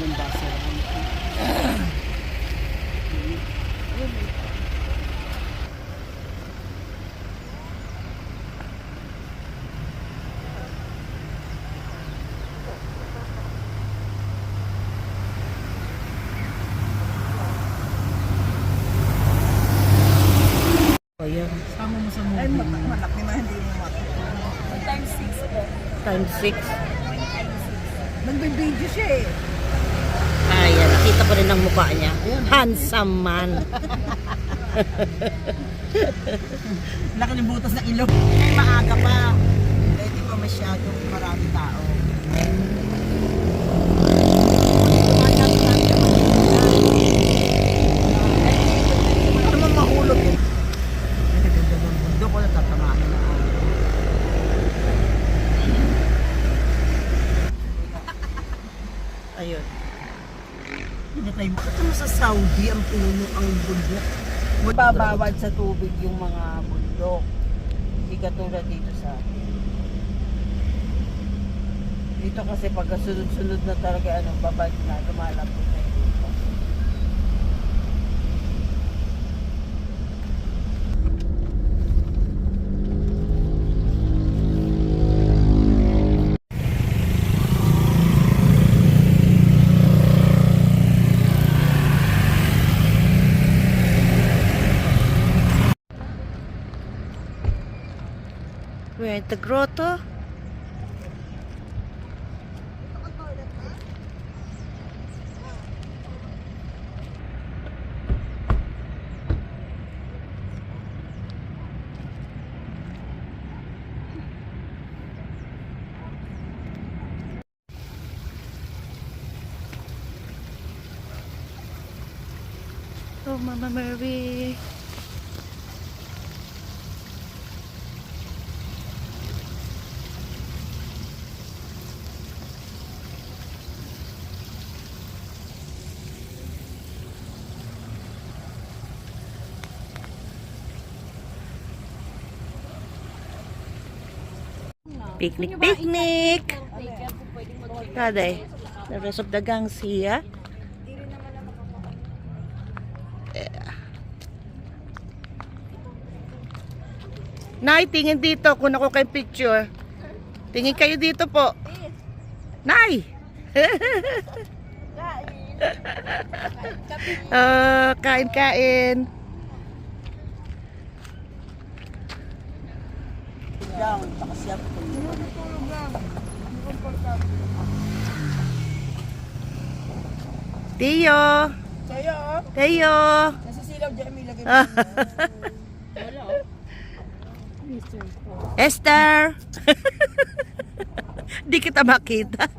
ng basa. Ayan. Sama mo sa movie. Ay, malaki na hindi mo matutunan. Times 6 po. Times 6. Nagbibideo siya eh. Ayan, nakita ko rin ang mukha niya. Handsome man. Laki ng butas ng ilong. Ay, maaga pa. Hindi pa masyadong marami tao. Ano naman mahulog eh. Ay, ganda ng mundo ko, natatamaan na ako. Ayun. Pinatay mo. Ito mo sa Saudi, ang puno, ang bundok. Babawad sa tubig yung mga bundok. Hindi katulad dito sa dito kasi pagka sunod-sunod na talaga babad na, lumalapot na yung lupa. We're at the grotto. Oh, Mama Mary. Picnic, picnic. Taday, the rest of the gang's here. Yeah. Nay, tingin dito kung ako kayong picture. Tingin kayo dito po. Nay! Kain-kain. Down, pakasiyap ko. Tio! Sa'yo, Tio! nasisilaw dyan, may lagay mo. Esther! Di kita makita.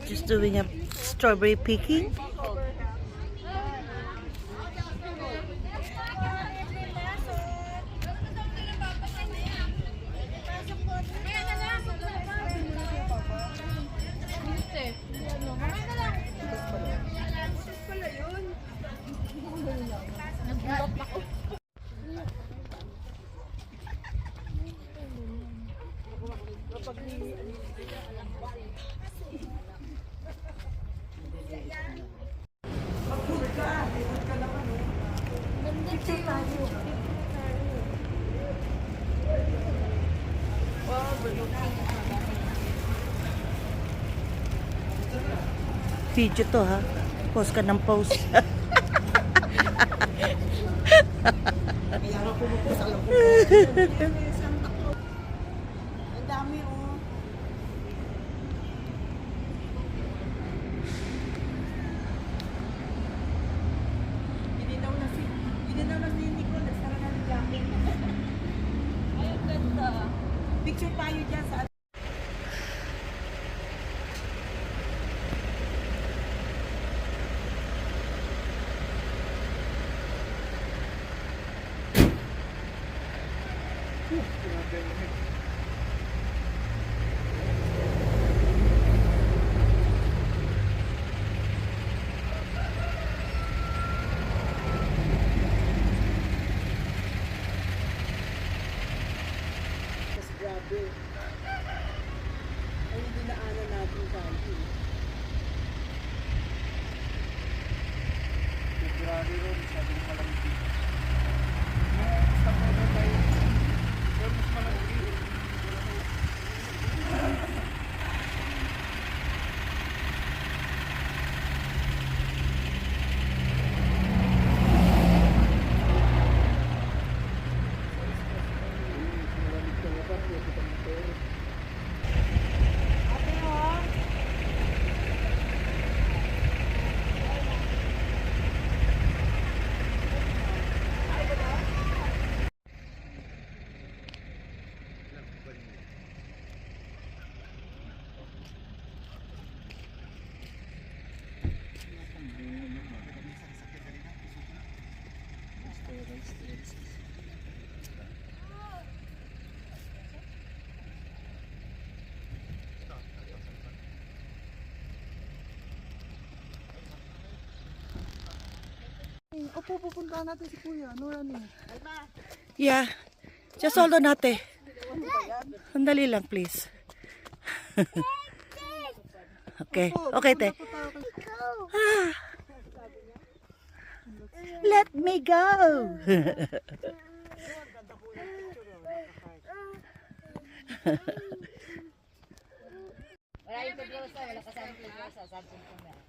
Just doing a strawberry picking. Video to ha. Post ka ng post. Kaya nga pumupos, alam ko. Ang dami oh. Hindi daw na si Nicole, nasara na ng jacket. Ay, ang ganda. Picture tayo dyan sa grabe. Ay, dinaanan natin dati. Opo, pupuntahan natin si Kuya. No running. Yeah. Just hold on ate. Sandali lang, please. Okay. Okay, te. Ah. Let me go.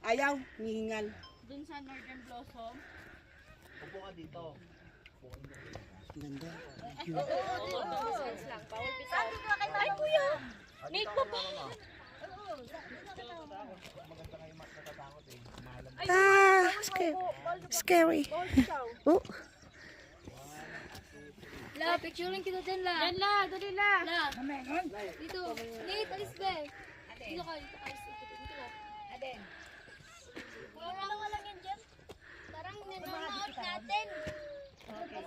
Ayaw, hihingal. Dun sa Northern Blossom. Ganda. Ay, kuya! Make mo pa! Ah, scary. Oh. La, picturean kita din, La. Yan, La. Dali, La. La. Dito. Nate, alis ba eh. Dito ka, dito ka. Dito ka. Aden. Wala lang yan dyan. Parang nanonood natin. Okay.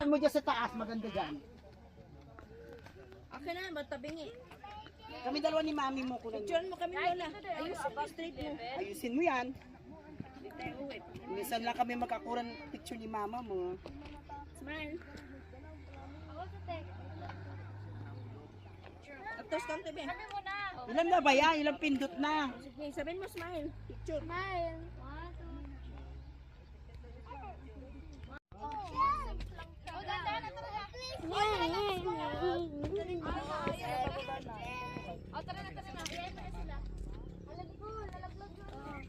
Mo dyan sa taas, maganda dyan. Akin na, matabingi. Kami dalawa ni mami mo kunan. Picturean mo kami, Lola. Ayusin mo, straight mo. Ayusin mo yan. Minsan lang kami magkakuran picture ni mama mo. Smile. Tapos kang tabi. Sabi mo na. Ilan na ba yan? Ilang pindot na? Sige, sabihin mo smile. Picture. Smile. Oh, tara na, tara na. Ayan na sila. Alam ko, lalaglag yun.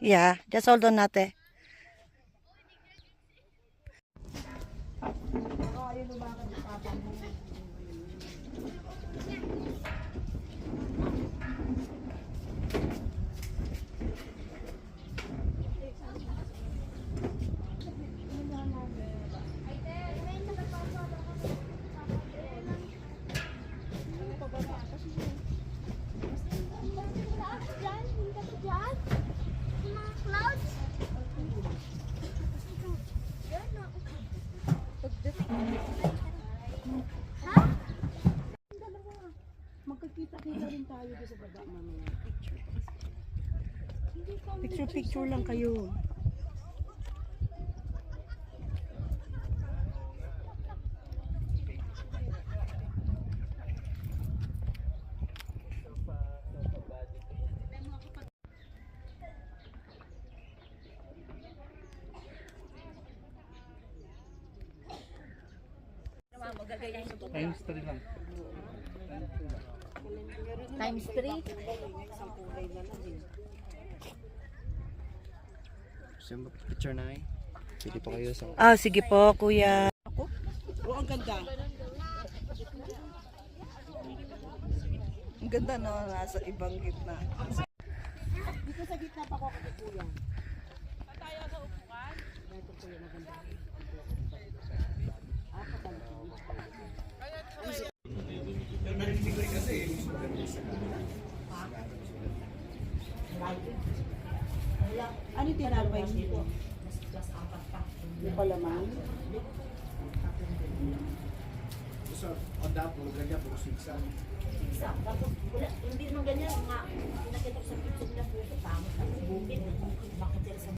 Yeah, just hold on ate. Magkakita-kita rin tayo doon sa baba, mami. Picture lang kayo. Times 3 lang. Times 3. Gusto mo picture na eh? Pwede po kayo sa... Ah, sige po, kuya. Oo, ang ganda. Ang ganda no, nasa ibang gitna. Dito sa gitna pa ko kay kuya. Tayo sa upuan. Ito kuya maganda. Ano tinapay nito? May palaman? Sa onda po, ganyan po, siksa. Hindi naman ganyan, nakita ko sa picture nila po ito, tama, tapos bukid, bakit sila sa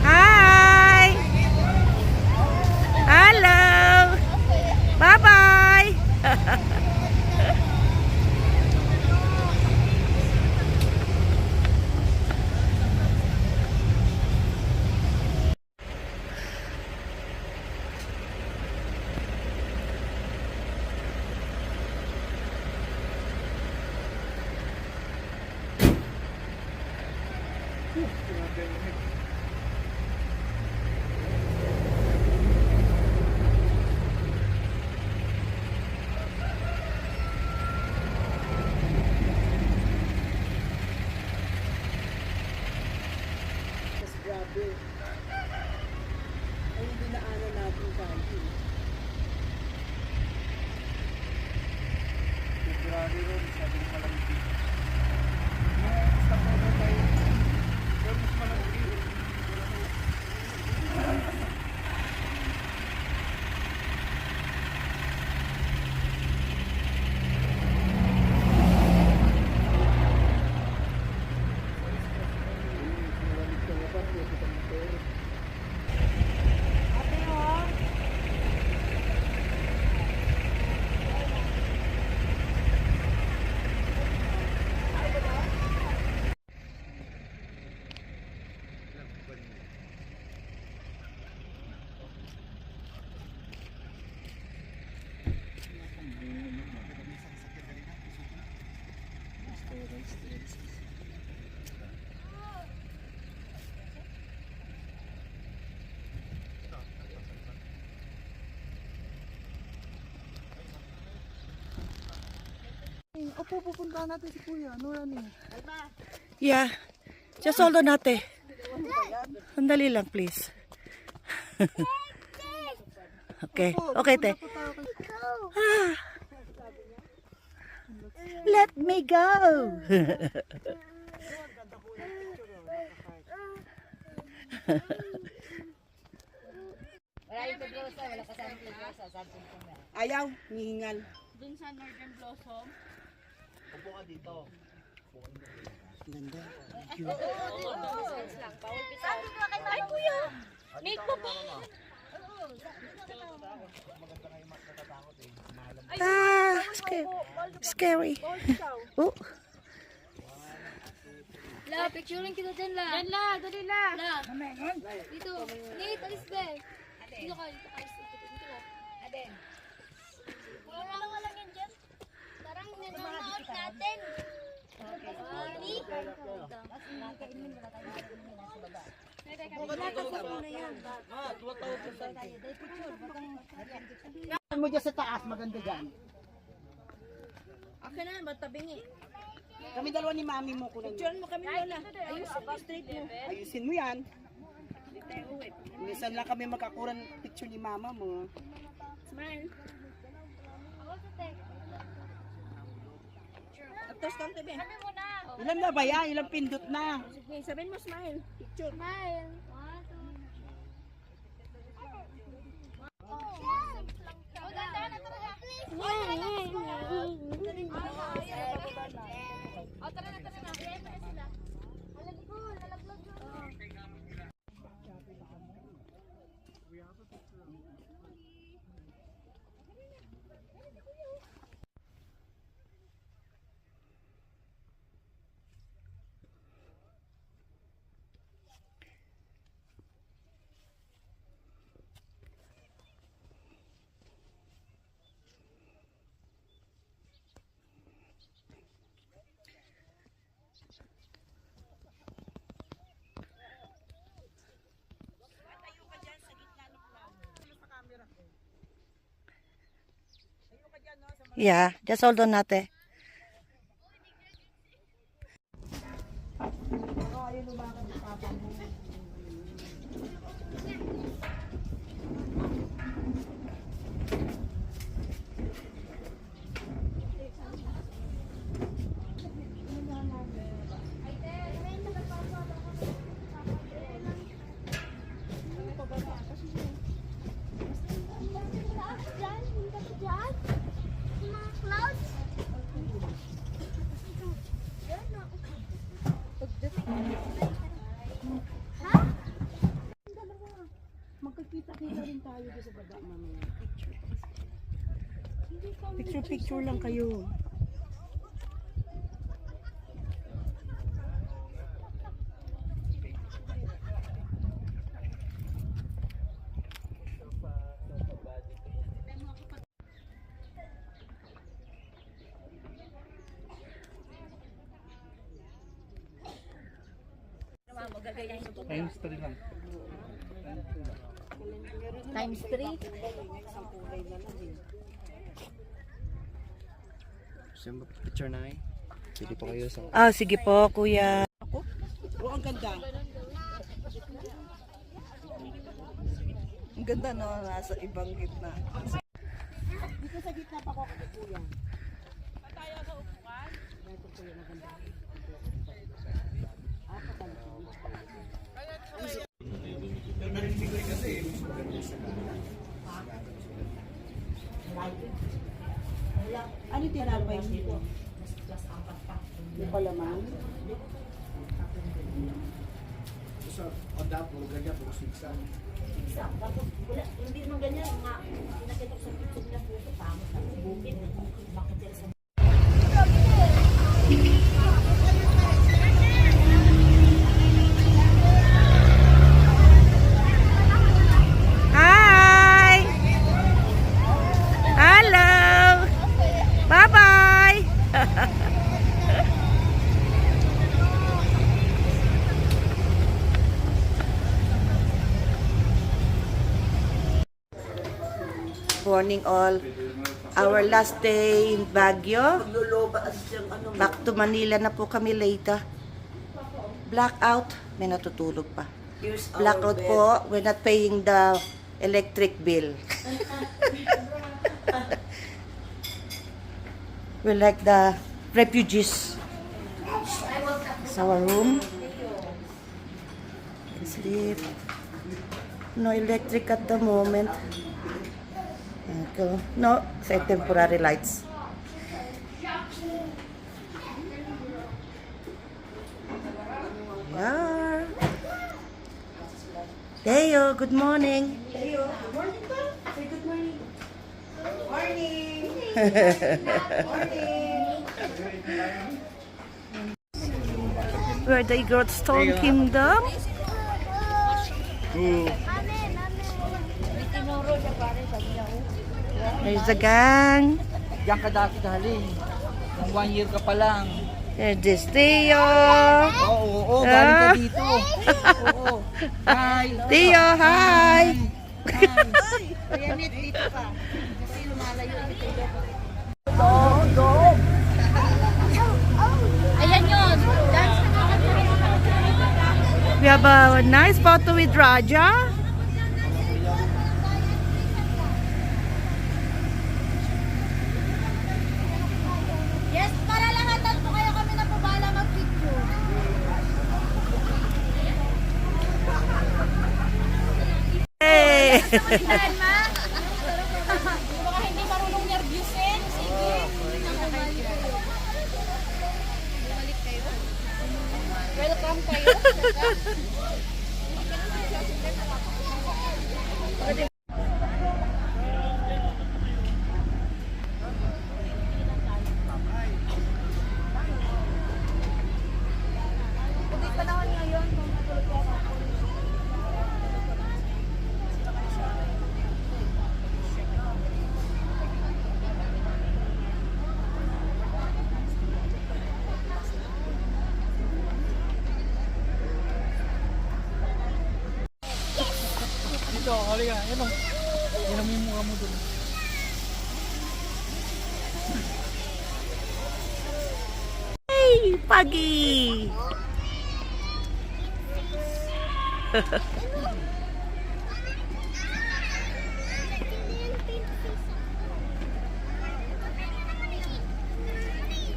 Hi! Hello! Bye-bye! Mas grabe. Ay, yung dinaanan natin dati. Grabe ron, sabi ko malamig. Basta ko na tayo. Pero mas malamig. Opo, pupunta natin si Kuya. No running. Yeah. Just hold on ate. Sandali lang, please. Okay. Okay, te. Ah. Let me go. Ayaw, hihingal. Dun sa Northern Blossom. Upo ka dito. Ganda. Ay, kuya! Nate po ba? Ah, scary. Oh. La, picturean kita dyan, La. Yan, La. Dali, La. La. Dito. Nate, alis ba? Dito ka, dito ka. Dito ka. Aden. Wala lang yan dyan. Parang nanonood natin. Sorry. Mo dyan sa taas, maganda dyan. Akin na, matabingi. Kami dalawa ni mami mo ko Picture mo kami lola. Ayusin mo straight mo. Ayusin mo yan. Minsan lang kami magkakuran picture ni mama mo. Smile. Ako sa tek. Tapos kang tabi. Sabi mo na. Ilan na ba yan? Ilang pindot na? Sige, sabihin mo smile. Picture. Smile. 1, 2. Oh, ganda na talaga. Oh, tara na, tara na. Kaya na sila. Alam ko, lalaglag yun. Yeah, just hold on ate. Magkikita-kita rin tayo doon sa baba mamaya. Picture lang kayo. Times 3 lang. Times 3. Gusto mo picture na Pili po kayo sa... Ah, sige po, kuya. Oh, ang ganda. Ang ganda no, nasa ibang gitna. Dito sa gitna pa ko kuya. Ano tinapay dito? Yung palaman? Isa, tapos wala, hindi naman ganyan, mga pinakita ko sa picture na po, pamot ang bukid, bakit sila sa Hi! Hello! Bye-bye! Morning all. Our last day in Baguio. Maglulobas yung ano. Back to Manila na po kami later. Blackout. May natutulog pa. Here's our Blackout bed. po. We're not paying the electric bill. We're like the refugees. It's our room. And sleep. No electric at the moment. Okay. No, say temporary lights. Yeah. Teo, good morning. Ayo, good morning pa. Say good morning. Morning. Where the Stone Kingdom. There's the gang. Diyan ka dati galing. Nung 1 year ka pa lang. There's Teo. Oo, galing ka dito. Oo. Hi. Teo, hi. Ayan yun. Dance na We have a nice photo with Raja. Yes, para lahatan po kayo kami na po bahala mag-picture. Hey. Dahil ma? Baka hindi marunong nervyusin. Sige. Bumalik kayo. Welcome kayo. Hindi panahon ngayon kung matulog ko ako. Dito, halika. Yan o. Yan ang yung mukha mo dun. Hey, Pagi.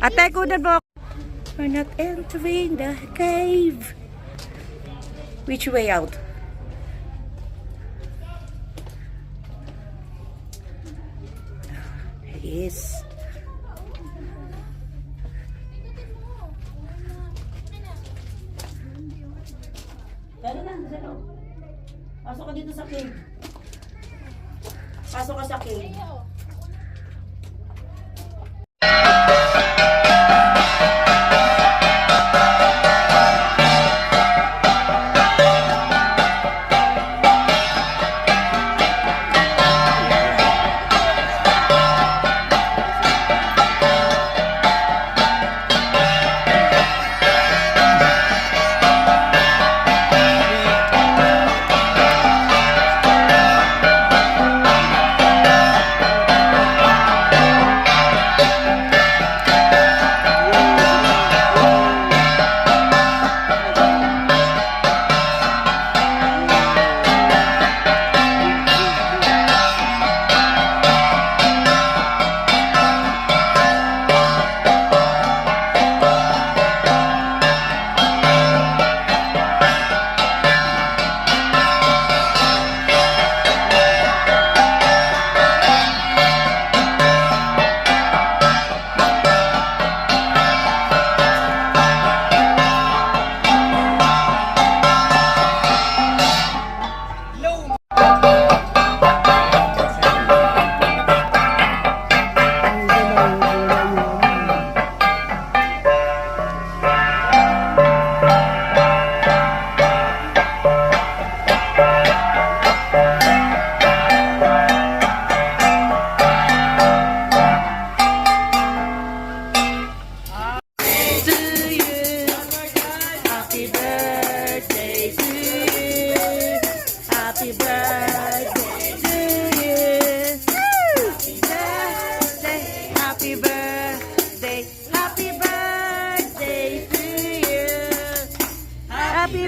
Ate, kunan mo. We're not entering the cave. Which way out? Yes. Dali na, dali. Pasok ka dito sa cave. Pasok ka sa cave.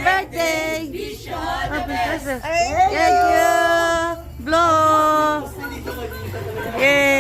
birthday! Happy birthday! Thank you! Blow! Yay!